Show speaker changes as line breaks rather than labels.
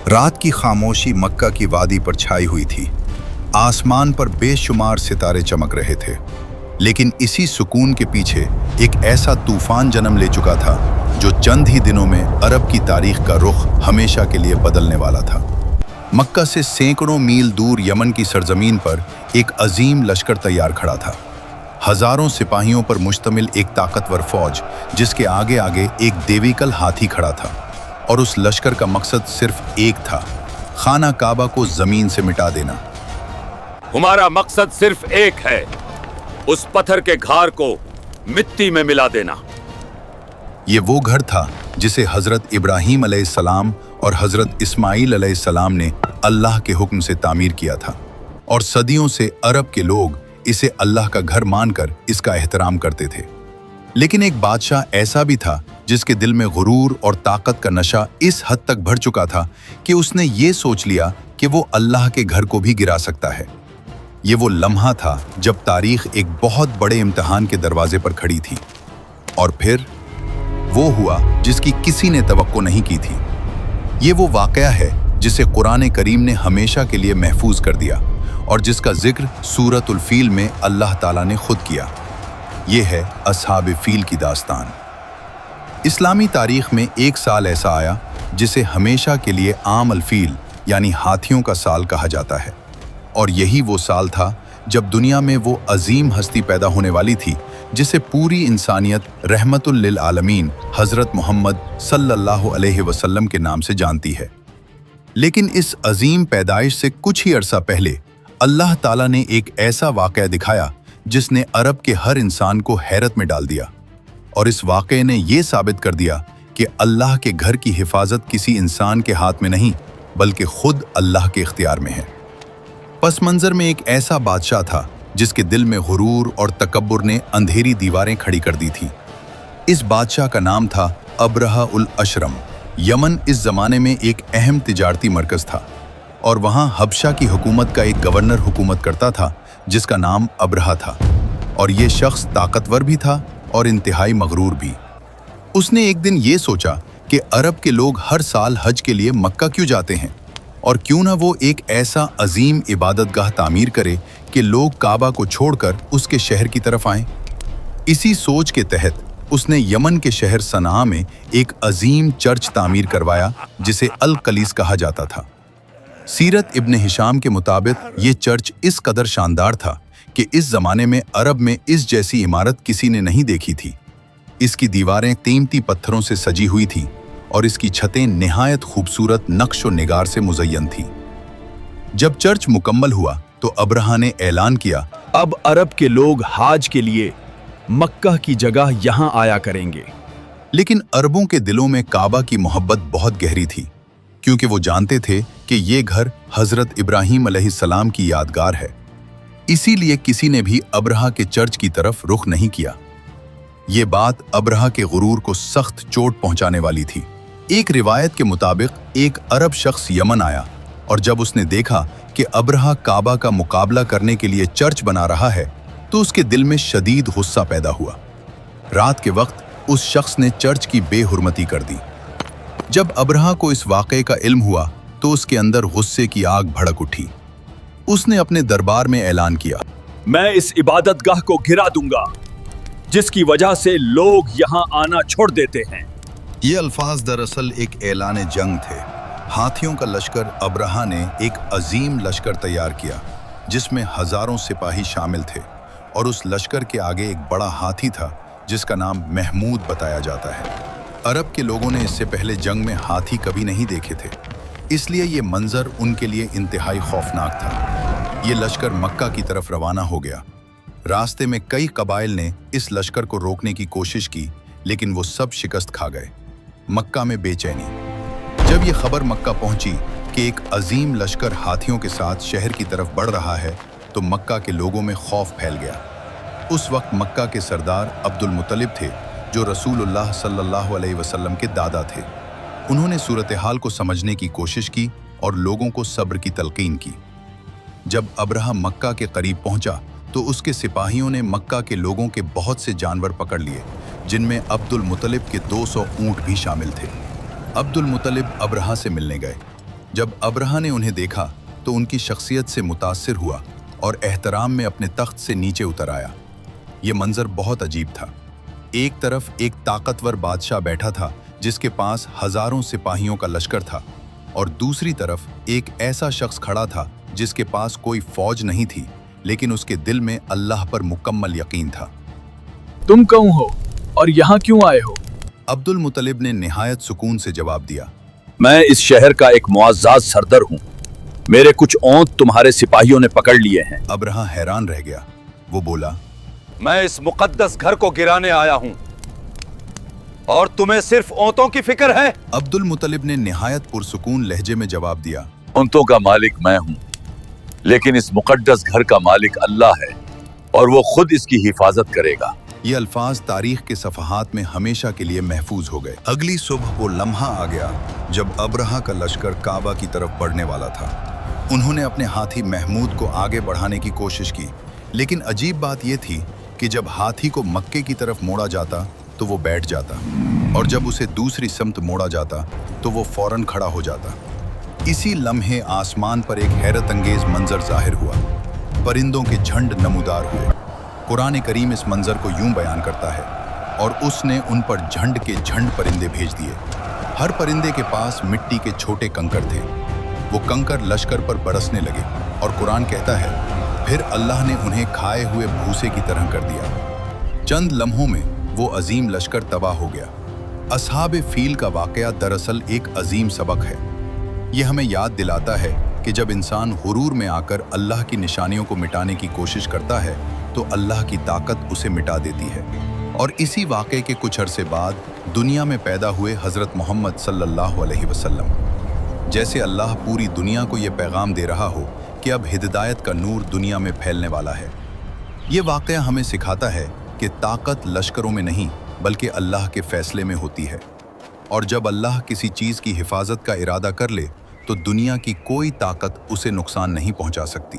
रात की खामोशी मक्का की वादी पर छाई हुई थी। आसमान पर बेशुमार सितारे चमक रहे थे, लेकिन इसी सुकून के पीछे एक ऐसा तूफान जन्म ले चुका था जो चंद ही दिनों में अरब की तारीख का रुख हमेशा के लिए बदलने वाला था। मक्का से सैकड़ों मील दूर यमन की सरजमीन पर एक अजीम लश्कर तैयार खड़ा था। हजारों सिपाहियों पर मुश्तमिल एक ताकतवर फौज, जिसके आगे आगे एक देवीकल हाथी खड़ा था। और उस लश्कर का मकसद सिर्फ एक था, खाना काबा को जमीन से मिटा देना।
हमारा मकसद सिर्फ एक है, उस पत्थर के घार को मिट्टी में मिला देना।
ये वो घर था जिसे हजरत इब्राहीम अलैहिस्सलाम और हजरत इस्माईल अलैहिस्सलाम ने अल्लाह के हुक्म से तामीर किया था, और सदियों से अरब के लोग इसे अल्लाह का घर मानकर इसका एहतराम करते थे। लेकिन एक बादशाह ऐसा भी था जिसके दिल में गुरूर और ताकत का नशा इस हद तक भर चुका था कि उसने ये सोच लिया कि वो अल्लाह के घर को भी गिरा सकता है। ये वो लम्हा था जब तारीख एक बहुत बड़े इम्तिहान के दरवाजे पर खड़ी थी, और फिर वो हुआ जिसकी किसी ने तवक्को नहीं की थी। ये वो वाकया है जिसे कुरान करीम ने हमेशा के लिए महफूज कर दिया, और जिसका जिक्र सूरतुल फील में अल्लाह ताला ने खुद किया। ये है अस्हाब फील की दास्तान। इस्लामी तारीख में एक साल ऐसा आया जिसे हमेशा के लिए आम अल-फील यानी हाथियों का साल कहा जाता है, और यही वो साल था जब दुनिया में वो अजीम हस्ती पैदा होने वाली थी जिसे पूरी इंसानियत रहमतुल लिल आलमीन हजरत मोहम्मद सल्लल्लाहु अलैहि वसल्लम के नाम से जानती है। लेकिन इस अजीम पैदाइश से कुछ ही अरसा पहले अल्लाह ताला ने एक ऐसा वाक़या दिखाया जिसने अरब के हर इंसान को हैरत में डाल दिया, और इस वाक़े ने ये साबित कर दिया कि अल्लाह के घर की हिफाजत किसी इंसान के हाथ में नहीं बल्कि खुद अल्लाह के इख्तियार में है। पस मंजर में एक ऐसा बादशाह था जिसके दिल में गुरूर और तकब्बुर ने अंधेरी दीवारें खड़ी कर दी थी। इस बादशाह का नाम था अब्रहा उल अशरम। यमन इस जमाने में एक अहम तिजारती मरकज था, और वहाँ हबशा की हुकूमत का एक गवर्नर हुकूमत करता था जिसका नाम अब्रहा था, और ये शख्स ताकतवर भी था और इंतहाई मगरूर भी। उसने एक दिन ये सोचा कि अरब के लोग हर साल हज के लिए मक्का क्यों जाते हैं, और क्यों ना वो एक ऐसा अजीम इबादतगाह तामीर करे कि लोग काबा को छोड़कर उसके शहर की तरफ आएं। इसी सोच के तहत उसने यमन के शहर सनआ में एक अजीम चर्च तामीर करवाया जिसे अल कलीस कहा जाता था। सीरत इब्न हिशाम के मुताबिक ये चर्च इस कदर शानदार था कि इस जमाने में अरब में इस जैसी इमारत किसी ने नहीं देखी थी। इसकी दीवारें कीमती पत्थरों से सजी हुई थी, और इसकी छतें निहायत खूबसूरत नक्श व निगार से मुज़य्यन थी। जब चर्च मुकम्मल हुआ तो अब्रहा ने ऐलान किया,
अब अरब के लोग हाज के लिए मक्का की जगह यहाँ आया करेंगे।
लेकिन अरबों के दिलों में काबा की मोहब्बत बहुत गहरी थी, क्योंकि वो जानते थे कि ये घर हजरत इब्राहीम अलैहिस्सलाम की यादगार है। इसीलिए किसी ने भी अब्रहा के चर्च की तरफ रुख नहीं किया। ये बात अब्रहा के गुरूर को सख्त चोट पहुंचाने वाली थी। एक रिवायत के मुताबिक एक अरब शख्स यमन आया, और जब उसने देखा कि अब्रहा काबा का मुकाबला करने के लिए चर्च बना रहा है तो उसके दिल में शदीद गुस्सा पैदा हुआ। रात के वक्त उस शख्स ने चर्च की बेहुरमती कर दी। जब अब्रहा को इस वाक़े का इल्म हुआ तो उसके अंदर गुस्से की आग भड़क उठी। उसने अपने दरबार में ऐलान किया,
मैं इस इबादतगाह को गिरा दूंगा जिसकी वजह से लोग यहाँ आना छोड़ देते हैं।
ये अल्फाज दरअसल एक ऐलान जंग थे। हाथियों का लश्कर अब्रहा ने एक अजीम लश्कर तैयार किया जिसमें हजारों सिपाही शामिल थे, और उस लश्कर के आगे एक बड़ा हाथी था जिसका नाम महमूद बताया जाता है। अरब के लोगों ने इससे पहले जंग में हाथी कभी नहीं देखे थे, इसलिए ये मंजर उनके लिए इंतहाई खौफनाक था। ये लश्कर मक्का की तरफ रवाना हो गया। रास्ते में कई कबाइल ने इस लश्कर को रोकने की कोशिश की, लेकिन वो सब शिकस्त खा गए। मक्का में बेचैनी। जब ये खबर मक्का पहुंची कि एक अजीम लश्कर हाथियों के साथ शहर की तरफ बढ़ रहा है तो मक्का के लोगों में खौफ फैल गया। उस वक्त मक्का के सरदार अब्दुल मुत्तलिब थे, जो रसूलुल्लाह सल्लल्लाहु अलैहि वसल्लम के दादा थे। उन्होंने सूरत हाल को समझने की कोशिश की और लोगों को सब्र की तलकीन की। जब अब्रहा मक्का के करीब पहुंचा तो उसके सिपाहियों ने मक्का के लोगों के बहुत से जानवर पकड़ लिए, जिनमें अब्दुल मुत्तलिब के 200 ऊँट भी शामिल थे। अब्दुल मुत्तलिब अब्रहा से मिलने गए। जब अब्रहा ने उन्हें देखा तो उनकी शख्सियत से मुतासिर हुआ और एहतराम में अपने तख्त से नीचे उतर आया। ये मंजर बहुत अजीब था। एक तरफ एक ताकतवर बादशाह बैठा था जिसके पास हजारों सिपाहियों का लश्कर था, और दूसरी तरफ एक ऐसा शख्स खड़ा था जिसके पास कोई फौज नहीं थी, लेकिन उसके दिल में अल्लाह पर मुकम्मल यकीन था।
तुम कौन हो और यहाँ क्यों आए हो?
अब्दुल मुतलिब ने निहायत सुकून से जवाब दिया,
मैं इस शहर का एक मुअज़्ज़ज़ सरदार हूँ। मेरे कुछ ऊंट तुम्हारे सिपाहियों ने पकड़ लिए हैं।
अब्रहा हैरान रह गया। वो बोला,
मैं इस मुकद्दस घर को गिराने आया हूं और तुम्हें सिर्फ ऊंटों की फिक्र है।
अब्दुल मुतलिब ने निहायत पुरसुकून लहजे में जवाब दिया,
ऊंटों का मालिक मैं हूँ, लेकिन इस मुकद्दस घर का मालिक अल्लाह है और वो खुद इसकी हिफाजत करेगा।
ये अल्फाज तारीख के सफ़हात में हमेशा के लिए महफूज हो गए। अगली सुबह वो लम्हा आ गया जब अब्रहा का लश्कर काबा की तरफ बढ़ने वाला था। उन्होंने अपने हाथी महमूद को आगे बढ़ाने की कोशिश की, लेकिन अजीब बात यह थी कि जब हाथी को मक्के की तरफ मोड़ा जाता तो वो बैठ जाता, और जब उसे दूसरी समत मोड़ा जाता तो वो फौरन खड़ा हो जाता। इसी लम्हे आसमान पर एक हैरत अंगेज मंजर जाहिर हुआ। परिंदों के झंड नमूदार हुए। कुरान करीम इस मंजर को यूं बयान करता है, और उसने उन पर झंड के झंड परिंदे भेज दिए। हर परिंदे के पास मिट्टी के छोटे कंकर थे। वो कंकर लश्कर पर बरसने लगे, और कुरान कहता है फिर अल्लाह ने उन्हें खाए हुए भूसे की तरह कर दिया। चंद लम्हों में वो अजीम लश्कर तबाह हो गया। असहाब फील का वाकया दरअसल एक अजीम सबक है। ये हमें याद दिलाता है कि जब इंसान हुरूर में आकर अल्लाह की निशानियों को मिटाने की कोशिश करता है तो अल्लाह की ताकत उसे मिटा देती है। और इसी वाक़े के कुछ अरसे बाद दुनिया में पैदा हुए हज़रत मोहम्मद सल्लल्लाहु अलैहि वसल्लम। जैसे अल्लाह पूरी दुनिया को ये पैगाम दे रहा हो कि अब हिदायत का नूर दुनिया में फैलने वाला है। ये वाक़या हमें सिखाता है कि ताकत लश्करों में नहीं बल्कि अल्लाह के फ़ैसले में होती है, और जब अल्लाह किसी चीज़ की हिफाजत का इरादा कर ले तो दुनिया की कोई ताकत उसे नुकसान नहीं पहुंचा सकती।